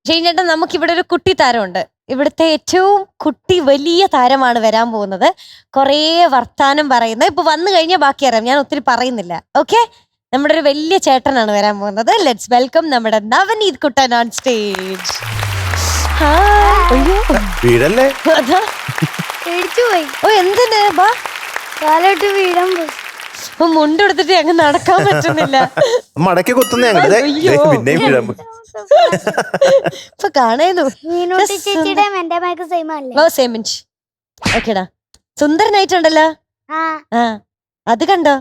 ഷൈൻചേട്ടൻ, നമുക്കിവിടെ ഒരു കുട്ടി താരമുണ്ട്. ഇവിടുത്തെ ഏറ്റവും വലിയ താരമാണ് വരാൻ പോകുന്നത്. കുറേ വർത്താനം പറയുന്നത്. ഇപ്പൊ വന്നു കഴിഞ്ഞാൽ ബാക്കി അറിയാം, ഞാൻ ഒത്തിരി പറയുന്നില്ല. ഓക്കെ, നമ്മുടെ ഒരു വലിയ ചേട്ടനാണ് വരാൻ പോകുന്നത്. ലെറ്റ്സ് വെൽക്കം നമ്മുടെ നവനീത് കുട്ടൻ ഓൺ സ്റ്റേജ്. വീടല്ലേ? ഓ, എന്തിന് ബാ കാലോട്ട് വീടാൻ മുണ്ടെടുത്തിട്ട് അങ്ങ് നടക്കാൻ പറ്റുന്നില്ല. മടക്കി കുത്തുന്ന പിന്നെയും വീഴാൻ. ഇപ്പൊ കാണുന്നു. ഓക്കേടാ, സുന്ദരനായിട്ടുണ്ടല്ലോ. ആ, അത് കണ്ടോ?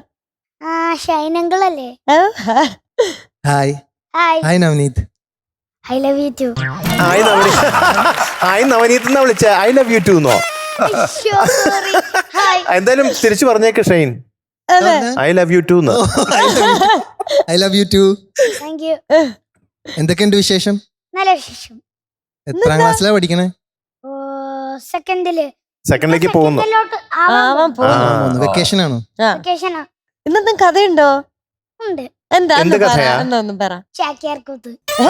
ഷൈനങ്കിളല്ലേ? Hi hi Navaneeth. I love you too. Hi Navaneeth എന്നാ വിളിച്ച? ഐ ലവ് യു ടു എന്നോ? എന്തായാലും തിരിച്ചു പറഞ്ഞേക്ക് Shine. I love you too. I love you too. Thank you. എന്തൊക്കെയുണ്ട് വിശേഷം? നല്ല വിശേഷം. എത്രാം ക്ലാസ്സിലാ പഠിക്കണേ? സെക്കൻഡിലേക്ക് പോകുന്നു. വെക്കേഷൻ ആണോ? ഇന്നൊന്നും കഥയുണ്ടോ? എന്താ പറ.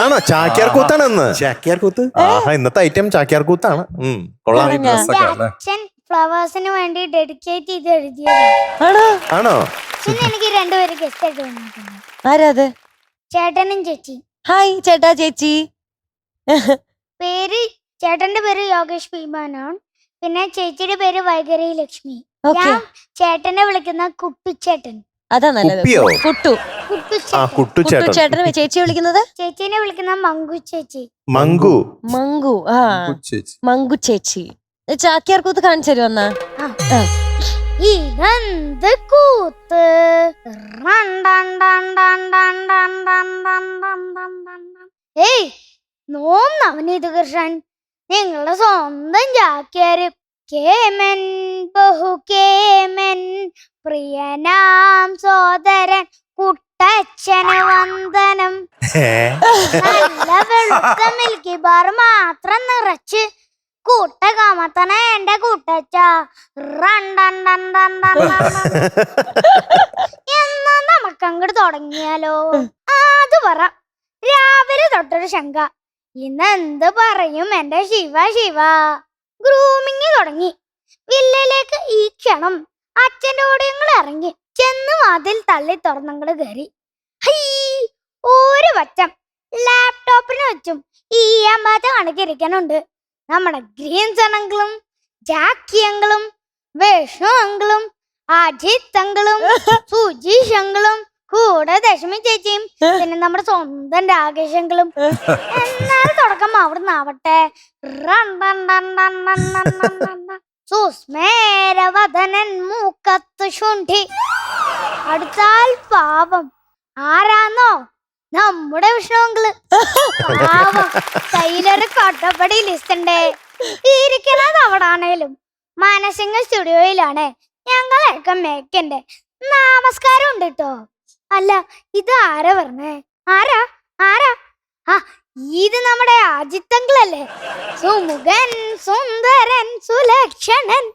ആണോ? ചാക്യാർ കൂത്താണ് ഇന്ന്. ചാക്യാർ കൂത്ത് ഇന്നത്തെ ഐറ്റം ചാക്യാർ കൂത്താണ്. അച്ഛൻ ഫ്ലവേഴ്സിന് വേണ്ടി ഡെഡിക്കേറ്റ് ചെയ്ത് എഴുതിയത്. ആണോ? എനിക്ക് രണ്ടുപേര് ഗസ്റ്റ് ആയിട്ട് വന്നിട്ടുണ്ട്. ആരാത്? ചേട്ടനും ചേച്ചി. ഹായ് ചേട്ടാ ചേച്ചി. ചേട്ടന്റെ പേര് യോഗേഷ് ഭീമാനാണ്. പിന്നെ ചേച്ചിയുടെ പേര് വൈകരി ലക്ഷ്മി. ഞാൻ ചേട്ടനെ വിളിക്കുന്ന കുട്ടുചേട്ടൻ. അതാ നല്ലത്. കുട്ടുചേട്ടൻ. ചേച്ചി വിളിക്കുന്നത്? ചേച്ചീനെ വിളിക്കുന്ന മങ്കു ചേച്ചി. മങ്കു മങ്കു ചേച്ചി. ചാക്യാർ കൂത്ത് കാണിച്ചു തരുമോ എന്നാ? ഇതെന്ത് കൂത്ത്! ഏയ് നവനീത് കൃഷ്ണൻ, നിങ്ങളുടെ സ്വന്തം ചാക്യാര്. കേമൻ ബഹുകേമൻ പ്രിയനാം സോദരൻ കുട്ടച്ഛന് വന്ദനം. നല്ല വെളുത്ത മിൽക്കി ബാർ മാത്രം നിറച്ച് കൂട്ടകാമത്തന എന്റെ കൂട്ടച്ച. എന്നാ നമുക്കങ്ങോട്ട് തുടങ്ങിയാലോ? അത് പറ. രാവിലെ തൊട്ടൊരു ശങ്ക, ഇന്നെന്ത് പറയും എന്റെ ശിവ. ഗ്രൂമിങ് തുടങ്ങി. വില്ലയിലേക്ക് ഈ ക്ഷണം അച്ഛൻ്റെ കൂടെ ഞങ്ങൾ ഇറങ്ങി. ചെന്ന് വാതിൽ തള്ളി തുറന്നങ്ങട് കയറി. ഒരു വറ്റം ലാപ്ടോപ്പിന് വെച്ചും ഈ അമ്പാത്ത കണക്കിരിക്കാനുണ്ട്. നമ്മുടെ ഗ്രീൻസ് അങ്കിളും ജാക്കി അങ്കിളും വിഷ്ണു അങ്കിളും അജിത് അങ്കിളും സുജീഷ് അങ്കിളും കൂടെ ദശമി ചേച്ചിയും പിന്നെ നമ്മുടെ സ്വന്തം രാകേഷ് അങ്കിളും. എന്നാലും തുടക്കം അവിടുന്ന് ആവട്ടെ. സുസ്മേരവദനൻ മൂക്കത്ത് ശുണ്ഠി. അടുത്താൽ പാവം ആരാന്നോ? നമ്മുടെ വിഷ്ണു അങ്കിള്. പാവം കയ്യിലൊരു കൊട്ടപ്പടി ലിസ്റ്റ് ഉണ്ട്. ഇരിക്കുന്നത് അവിടാണേലും മാനസിംഗ സ്റ്റുഡിയോയിലാണ്. ഞങ്ങളൊക്കെ മേക്കന്റെ നമസ്കാരം ഉണ്ട് കേട്ടോ. അല്ല, ഇത് ആരാ പറഞ്ഞേ? ആരാ? ആ, ഇത് നമ്മുടെ അജിത്തങ്കിളല്ലേ? സുമുഖൻ സുന്ദരൻ സുലക്ഷണൻ,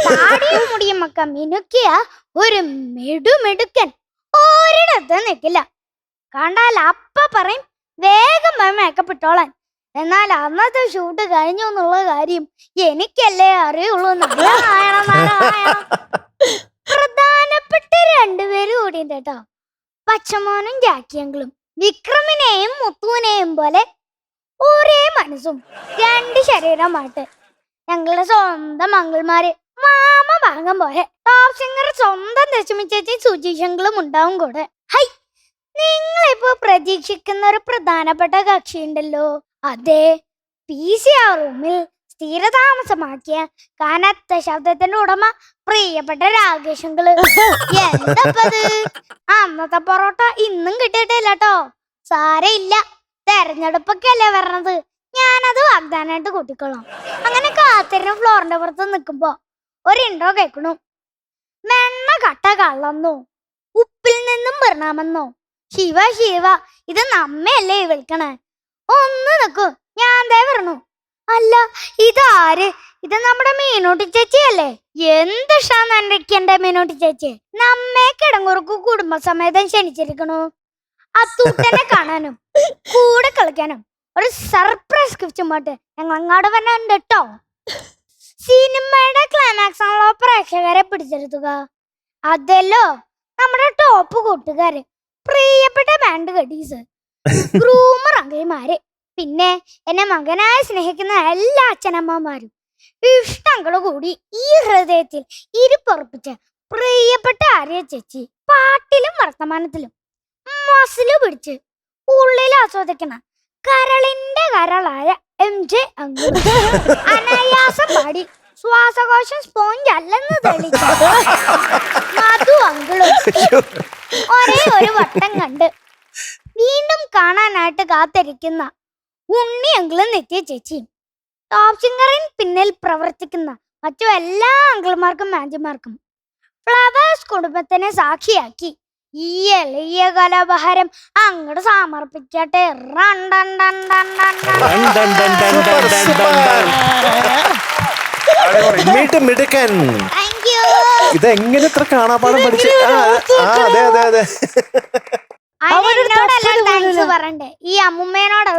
താടിയും മുടിയും ഒക്കെ മിനുക്കിയ ഒരു മെടുമെടുക്കൻ. ഒരിടത്ത് നിൽക്കില്ല. കണ്ടാൽ അപ്പ പറയും വേഗം പോയി മേക്കപ്പ് ഇട്ടോളാൻ. എന്നാൽ അന്നത്തെ ഷൂട്ട് കഴിഞ്ഞു എന്നുള്ള കാര്യം എനിക്കല്ലേ അറിയുള്ളൂ. പ്രധാനപ്പെട്ട രണ്ടുപേരും കൂടിയുണ്ട് കേട്ടോ. പച്ചമോനും ജാക്കിയങ്കിളും. വിക്രമിനെയും മുത്തുവിനെയും പോലെ ഒരേ മനസ്സും രണ്ട് ശരീരമായിട്ട് ഞങ്ങളുടെ സ്വന്തം മംഗൾമാര് മാമ ഭാഗം പോലെ ടോപ്പ് സിംഗർ സ്വന്തം ദശമി ചേച്ചി സുജീഷങ്ങളും ഉണ്ടാവും കൂടെ. ഹൈ, നിങ്ങളിപ്പോ പ്രതീക്ഷിക്കുന്ന ഒരു പ്രധാനപ്പെട്ട കക്ഷി ഉണ്ടല്ലോ. അതെ, PCR റൂമിൽ സ്ഥിരതാമസമാക്കിയ കനത്ത ശബ്ദത്തിന്റെ ഉടമ പ്രിയപ്പെട്ട രാകേഷങ്കിള്. എന്തപ്പത്? അന്നത്തെ പൊറോട്ട ഇന്നും കിട്ടിയിട്ടില്ല കേട്ടോ. സാരയില്ല, തെരഞ്ഞെടുപ്പൊക്കെ അല്ലേ വരണത്. ഞാനത് വാഗ്ദാനായിട്ട് കൂട്ടിക്കൊള്ളാം. അങ്ങനെ കാത്തിരുന്ന് ഫ്ലോറിന്റെ പുറത്ത് നിൽക്കുമ്പോ ഒരു ഇൻട്രോ കേൾക്കണു. വെണ്ണ കട്ട കള്ളന്നോ, ഉപ്പിൽ നിന്നും പരിണാമെന്നോ. ശിവ ഇത് നമ്മയല്ലേ വിളിക്കണേ? ഒന്ന് നിൽക്കൂ, ഞാൻ ദേ വരണു. അല്ല, ഇതാര്? ഇത് നമ്മുടെ മീനൂട്ടി ചേച്ചിയല്ലേ? എന്ത് ഷാന്നെന്റെ മീനൂട്ടി ചേച്ചി. നമ്മെ കിടങ്ങുറുക്കു കുടുംബസമേതം ക്ഷണിച്ചിരിക്കണു. അത്തൂട്ടനെ കാണാനും കൂടെ കളിക്കാനും ഒരു സർപ്രൈസ് ഗിഫ്റ്റ് പോട്ട് ഞങ്ങൾ അങ്ങോട്ട് വന്നുണ്ട് കേട്ടോ. സിനിമയുടെ ക്ലൈമാക്സ് ആണല്ലോ പ്രേക്ഷകരെ പിടിച്ചെടുത്തുക. അതല്ലോ നമ്മുടെ ടോപ്പ് കൂട്ടുകാര്, പ്രിയപ്പെട്ട ബാൻഡ് കടീസ്, ഗ്രൂമർ അങ്കിൾമാര്, പിന്നെ എന്നെ മകനായി സ്നേഹിക്കുന്ന എല്ലാ അച്ഛനമ്മമാരും, ഇഷ്ടങ്ങള് കൂടി ഈ ഹൃദയത്തിൽ ഇരിപ്പുറപ്പിച്ച പ്രിയപ്പെട്ട ആര്യ ചേച്ചി, പാട്ടിലും വർത്തമാനത്തിലും മസില് പിടിച്ച് ഉള്ളിൽ ആസ്വദിക്കുന്ന കരളിന്റെ കരളായ MJ അങ്കിൾ, അനായാസം പാടി ശ്വാസകോശം സ്പോഞ്ച് അല്ലെന്ന് തെളിയിച്ച മധു അങ്കിളും ഒരേ ഒരു വട്ടം കണ്ട് വീണ്ടും കാണാനായിട്ട് കാത്തിരിക്കുന്ന ഉണ്ണി അങ്കിളും നിത്യ ചേച്ചിയും, ടോപ്പ് സിംഗറിന് പിന്നിൽ പ്രവർത്തിക്കുന്ന മറ്റു എല്ലാ അങ്കിൾമാർക്കും ആന്റിമാർക്കും, ഫ്ലവേഴ്സ് കുടുംബത്തിനെ സാക്ഷിയാക്കി ഈ എളിയ കലാപഹാരം അങ്ങോട്ട് സമർപ്പിക്കട്ടെ. മിടുക്കൻ. Thank you. ഇതെങ്ങനെ ഇത്ര കാണാപ്പാടം പഠിച്ച്? അതെ അതെ അതെ. എന്നോടല്ല താങ്ക്സ് പറയണ്ടേ, ഈ അമ്മുമ്മേനോട്.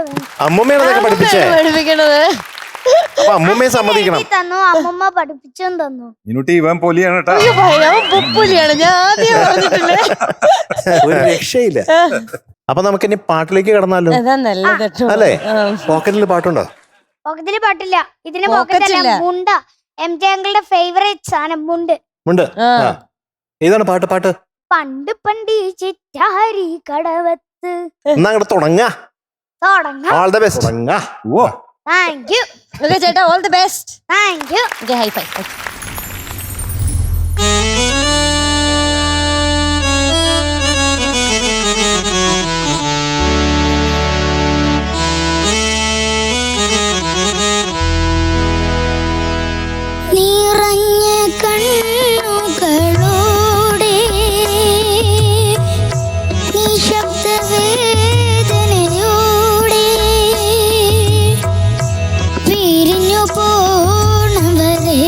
അമ്മൂമ്മയാണ് പഠിപ്പിച്ചേ. പഠിപ്പിക്കണത് അപ്പൊ അമ്മൂമ്മയെ സമ്മതിക്കണം. തന്നു, അമ്മുമ്മ പഠിപ്പിച്ചും തന്നു. ഇവൻ പൊലിയാണ് കേട്ടോ. അയ്യോ ഭയം പൊപ്പുലിയാണ്, ഞാൻ ആദ്യം പറഞ്ഞിട്ടില്ലേ. ഒരു രക്ഷയില്ല. അപ്പൊ നമുക്ക് ഇനി പാട്ടിലേക്ക് കടന്നാലോ? അതാ നല്ലത് കേട്ടോ. അല്ലേ? പോക്കറ്റിൽ പാട്ടുണ്ടോ? പോക്കറ്റില് പാട്ടില്ല. ഇതിന് Pocket പോക്കറ്റല്ല, ഇല്ല. മുണ്ട. MJ അങ്കിളുടെ ഫേവറേറ്റ് സാധനം മുണ്ട്. ഉണ്ട്. ഏതാണ് പാട്ട്? പാട്ട് പണ്ട് പണ്ടി ചിറ്റാരി കടവത്ത്. എന്നാ അങ്ങോട്ട് തുടങ്ങാ. തുടങ്ങാം. All the best. തുടങ്ങാ. ഓ താങ്ക് യു. ഓക്കെ ചേട്ടാ, all the best. Thank you. Okay, high five. നിറഞ്ഞ കണ്ണുകളോടെ നിശബ്ദവേദനയോടെ പിരിഞ്ഞു പോണവരെ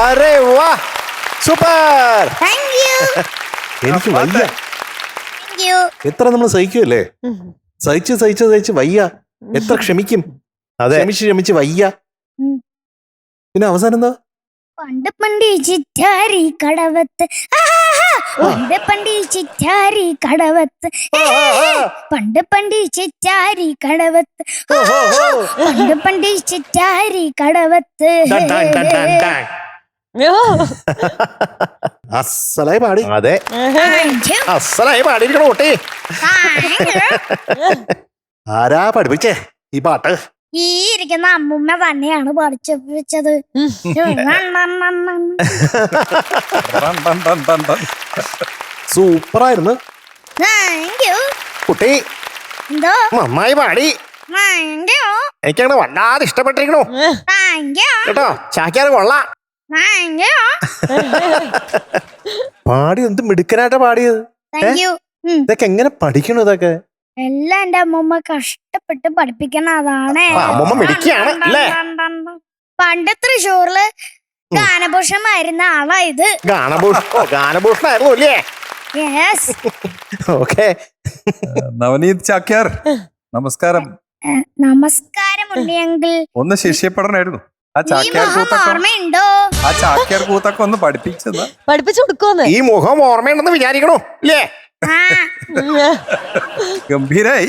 അരേ വാ സൂപ്പർ. താങ്ക് യു എനിക്ക് വയ്യ. Thank you. എത്ര നമ്മൾ സഹിക്കുമല്ലേ? സഹിച്ച് വയ്യ. എത്ര ക്ഷമിക്കും? അതെ, ക്ഷമിച്ച് വയ്യ. ഉം. പിന്നെ അവസാനം എന്താ? പണ്ട് ഈ ചിറ്റാരി കടവത്ത് പണ്ട് ഈ ചിറ്റാരി കടവത്ത് പണ്ട് ഈ ചിറ്റാരി കടവത്ത് പണ്ട് ഈ ചിറ്റാരി കടവത്ത്. അസലായി പാടി. അതെ, Thank you. അസലായി പാടിയിരിക്കണ കുട്ടി. Thank you. ആരാ പഠിപ്പിച്ചേ ഈ പാട്ട്? ഈ ഇരിക്കുന്ന അമ്മുമ്മ തന്നെയാണ് പഠിച്ചത്. സൂപ്പറായിരുന്നു Thank you. കുട്ടി, എന്തോ നന്നായി പാടി. Thank you. എനിക്കങ്ങനെ വല്ലാതെ ഇഷ്ടപ്പെട്ടിരിക്കണു Thank you. കേട്ടോ. ചാക്യാർ കൊള്ളാം. Thank you. പാടി എന്ത് മിടുക്കനായിട്ടാ പാടിയത്. Thank you. ഇതൊക്കെ എങ്ങനെ പഠിക്കണു ഇതൊക്കെ? എല്ലാം എന്റെ അമ്മൂമ്മ കഷ്ടപ്പെട്ട് പഠിപ്പിക്കണ അതാണ്. അമ്മൂമ്മ മിടുക്കിയാണ് അല്ലേ? പണ്ട് തൃശ്ശൂരില് ഗാനഭൂഷണമായിരുന്ന ആളാ ഇത്. ഗാനഭൂഷണായിരുന്നു അല്ലേ? യെസ്. ഓക്കെ. നവനീത് ചാക്യാർ നമസ്കാരം. നമസ്കാരം ഉണ്ണിയങ്കിൾ. ഒന്ന് ശിഷ്യപ്പെടണമായിരുന്നു. ആ ഈ ചാക്യാർ മുഖം കൂത്തൊക്കെ ഓർമ്മയുണ്ടോ? ആ ചാക്യാർ കൂത്തൊക്കെ ഒന്ന് പഠിപ്പിച്ചത് പഠിപ്പിച്ചു കൊടുക്കുമെന്ന്. ഈ മുഖം ഓർമ്മയുണ്ടെന്ന് വിചാരിക്കണു അല്ലേ? ആ, ഗംഭീരായി.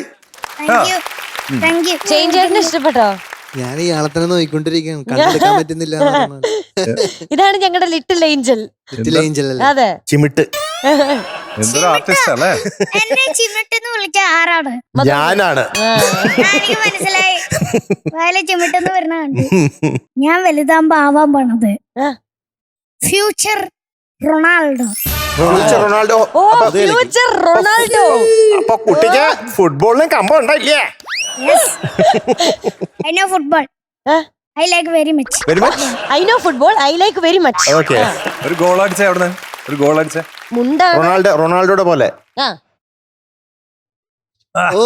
thank you. Thank you. Change ചേട്ടന് ഇഷ്ടപ്പെട്ടോ? ഞാൻ ഇയാളെ തന്നെ നോക്കിക്കൊണ്ടിരിക്കുകയാണ്, കണ്ടെടുക്കാൻ പറ്റുന്നില്ല. ഇതാണ് ഞങ്ങളുടെ ലിറ്റിൽ ഏഞ്ചൽ. ഏഞ്ചൽ അല്ലേ? അതെ, ചിമിട്ട്. എന്തൊരു ആർട്ടിസ്റ്റ് അല്ലേ? എന്നെ ചിമിട്ടെന്ന് വിളിച്ച ആരാണ്? ഞാനാണ്. എനിക്ക് മനസ്സിലായി. വയല ചിമിട്ടെന്ന് വരുന്ന കണ്ടു. ഞാൻ വലുതാകുമ്പോ ആവാൻ പോണത് ഫ്യൂച്ചർ റൊണാൾഡോ. റൊണാൾഡോ. ഓ, ഫ്യൂച്ചർ റൊണാൾഡോ. അപ്പൊ കുട്ടിക്ക് ഫുട്ബോളിന് കമ്പം ഉണ്ടായില്ലേ? Yes. I know football. I like very much. Very much. I know football, I like very much. Okay. ഒരു ഗോൾ അടിച്ചേ അവിടുന്ന്. ഒരു ഗോൾ അടിച്ചേ. മുണ്ടാണ്. റൊണാൾഡോയുടെ പോലെ. ആ. ഓ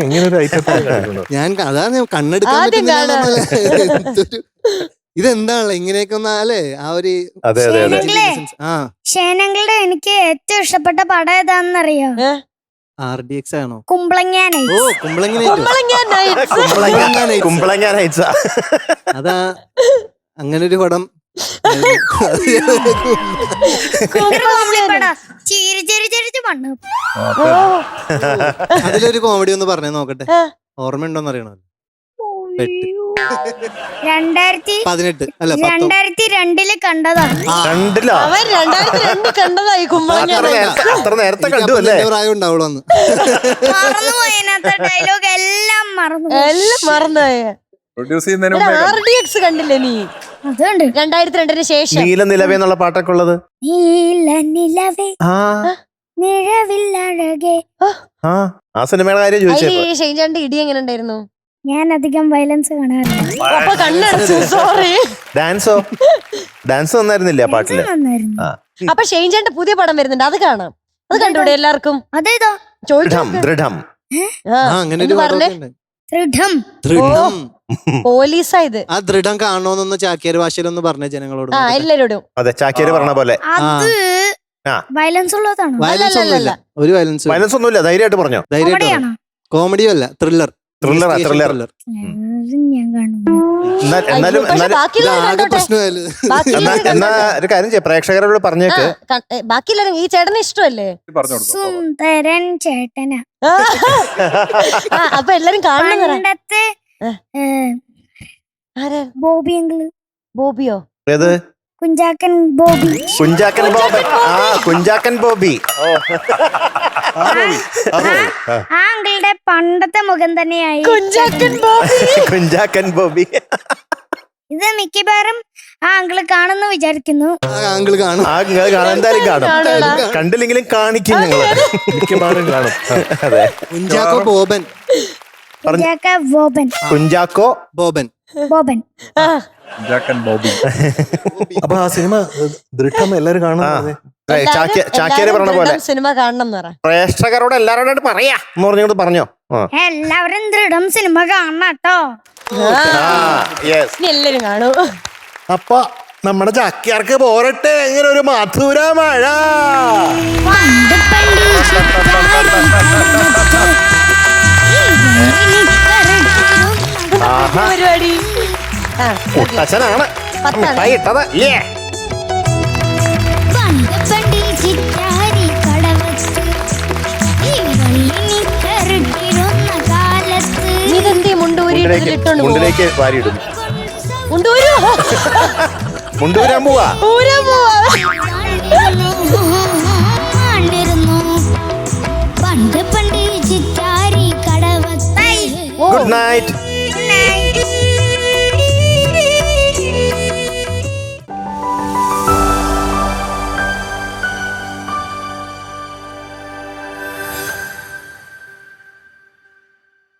ഇങ്ങനെ ഒരു ഐറ്റം ഞാൻ അതാണ് കണ്ണെടുക്കാൻ ആദ്യം പറ്റുന്നില്ല. എന്തൊരു ഇതെന്താണല്ലോ ഇങ്ങനെയൊക്കെ ഒന്ന് അല്ലേ? ആ ഒരു അതെ അതെ അതെ. ഷേനങ്കിളെ, ആ ഷേനങ്കിളുടെ എനിക്ക് ഏറ്റവും ഇഷ്ടപ്പെട്ട പടം ഏതാണെന്നറിയോ? RDX ആണോ? കുമ്പളങ്ങാനേ. ഓ കുമ്പളങ്ങിനേറ്റു. കുമ്പളങ്ങ nights. കുമ്പളങ്ങ നൈറ്റ്സാ. അതാ അങ്ങനെ ഒരു പടം. ചിരിച്ചിരിച്ചിരിച്ച് മണ്ണ്. അതിലൊരു കോമഡി ഒന്ന് പറഞ്ഞേ നോക്കട്ടെ. ഓർമ്മയുണ്ടോന്ന് അറിയണോ? 2018 അല്ല 2002 കണ്ടതാ. കണ്ടില്ല. അവൻ 2002 കണ്ടതായി കുമ്പളങ്ങ. അത്ര നേരത്തെ കണ്ടു അല്ലേ? പ്രായം ഉണ്ടാവുള്ളൂ അന്ന്. മറന്നുപോയി. അതിനകത്തെ ഡയലോഗ് എല്ലാം മറന്നു. എല്ലാം മറന്നുപോയ. പ്രൊഡ്യൂസ് ചെയ്യുന്നതിന് മുമ്പേ RDX കണ്ടില്ലേ നീ? അതുകൊണ്ട് 2002 ശേഷം. നീല നിലവേ എന്നുള്ള പാട്ടൊക്കെ ഉള്ളത്. നീല നിലവേ ആ നിഴവില്ലഴകേ. ആ സിനിമയുടെ കാര്യം ചോദിച്ചേ. അതില് ഷെയ്ൻചാന്റെ ഇടി എങ്ങനെ ഉണ്ടായിരുന്നു? ഞാൻ അധികം വയലൻസ് കാണാറില്ല. അപ്പൊ കണ്ണടച്ചു. സോറി. ഡാൻസോ? ഡാൻസ് നന്നായിരുന്നില്ല ആ പാട്ടില്. നന്നായിരുന്നു. ആ. അപ്പൊ ഷെയ്ൻചാന്റെ പുതിയ പടം വരുന്നുണ്ട്, അത് കാണാം. അത് കണ്ടൂടെ എല്ലാവർക്കും? അതേതോ? ദൃഢം ദൃഢം. അങ്ങനെ ഒരു പറഞ്ഞേ. പടമൊക്കെ ഉണ്ട്. ദൃഢം. ദൃഢം. പോലീസാ ഇത്. ആ ദൃഢം കാണണോന്നൊന്ന് ചാക്യാർ ഭാഷയിലൊന്ന് പറഞ്ഞ ജനങ്ങളോട്. ആ, എല്ലാരോടും. അതെ, ചാക്യാര് പറഞ്ഞ പോലെ. അത് ആ. വയലൻസ് ഉള്ളതാണോ? വയലൻസ് ഒന്നുമില്ല, ഒരു വയലൻസ്. വയലൻസ് ഒന്നുമില്ല, ധൈര്യമായിട്ട് പറഞ്ഞോ. ധൈര്യമായിട്ട് കോമഡിയാണോ? കോമഡിയോ അല്ല, ത്രില്ലർ. ത്രില്ലർ. ഞാൻ കാണുന്നു. എന്നാലും പക്ഷെ ബാക്കിയുള്ളവർ ആകെ കണ്ടോട്ടെ. പ്രശ്നമായാലും ബാക്കിയുള്ളവർ എന്നാ ഒരു കാര്യം ചെയ്യ, പ്രേക്ഷകരോട് പറഞ്ഞേക്ക്. ബാക്കിയുള്ളവരും ഈ ചേട്ടന് ഇഷ്ടമല്ലേ? പറഞ്ഞു കൊടുക്കും. സുന്ദരൻ ചേട്ടനാ. അപ്പൊ എല്ലാരും കാണുന്ന പണ്ടത്തെ ബോബി അങ്കിള്. ബോബിയോ? ഏത്? കുഞ്ചാക്കൻ ബോബി. കുഞ്ചാക്കൻ ബോബി. ആ കുഞ്ചാക്കൻ ബോബി. ആ അങ്കിളുടെ പണ്ടത്തെ മുഖം തന്നെയായി കുഞ്ചാക്കൻ ബോബി. കുഞ്ചാക്കൻ ബോബി. ഇത് മിക്കവാറും ആ അങ്കിള് കാണുന്നു വിചാരിക്കുന്നു. ആ ആംഗിൾ കാണും. ആ നിങ്ങൾ കാണാൻ എന്തായാലും കാണും. കണ്ടില്ലെങ്കിലും കാണിക്കും ഞങ്ങള്. മിക്കവാറും കാണും. അതെ. കുഞ്ചാക്കോ ബോബൻ. കുഞ്ചാക്ക ബോബൻ. കുഞ്ചാക്കോ ബോബൻ. ബോബൻ. ജാക്കൻ ബോബി. അപ്പൊ ആ സിനിമ ദൃഢം എല്ലാരും കാണും. ചാക്യാര് പറഞ്ഞ പോലെ സിനിമ കാണണം എന്ന് പറ. പ്രേക്ഷകരോട് എല്ലാരോടും പറയാ എന്ന് പറഞ്ഞോട് പറഞ്ഞോ എല്ലാവരും ദൃഢം സിനിമ കാണണം കേട്ടോ. യെസ്. ഇനി എല്ലാരും കാണൂ. അപ്പൊ നമ്മുടെ ചാക്യാർക്ക് പോരട്ടെ ഇങ്ങനെ ഒരു മധുര മഴ. പണ്ട് പണ്ട് ആഹാ, പരിപാടി ആ മുത്തച്ഛനാണ് മിഠായി ഇട്ടത്. ല്ലേ? പണ്ട് പണ്ട് ചിറ്റാരി കടവത്ത് ഈ വള്ളി കരട്ടിരുന്ന കാലത്ത് ഇതെന്തേ മുണ്ടൂരി ഇട്ടോണ്ട് പോവോ? മുണ്ടിലേക്ക് വാരിയിടും. മുണ്ടൂരോ? മുണ്ടൂരാൻ പോവാ. ഊരാൻ പോവാ. ആണ്ടിരുന്നു പണ്ട് പണ്ട് ചിറ്റാരി കടവത്ത്. ഓ, ഗുഡ് നൈറ്റ്. Good night.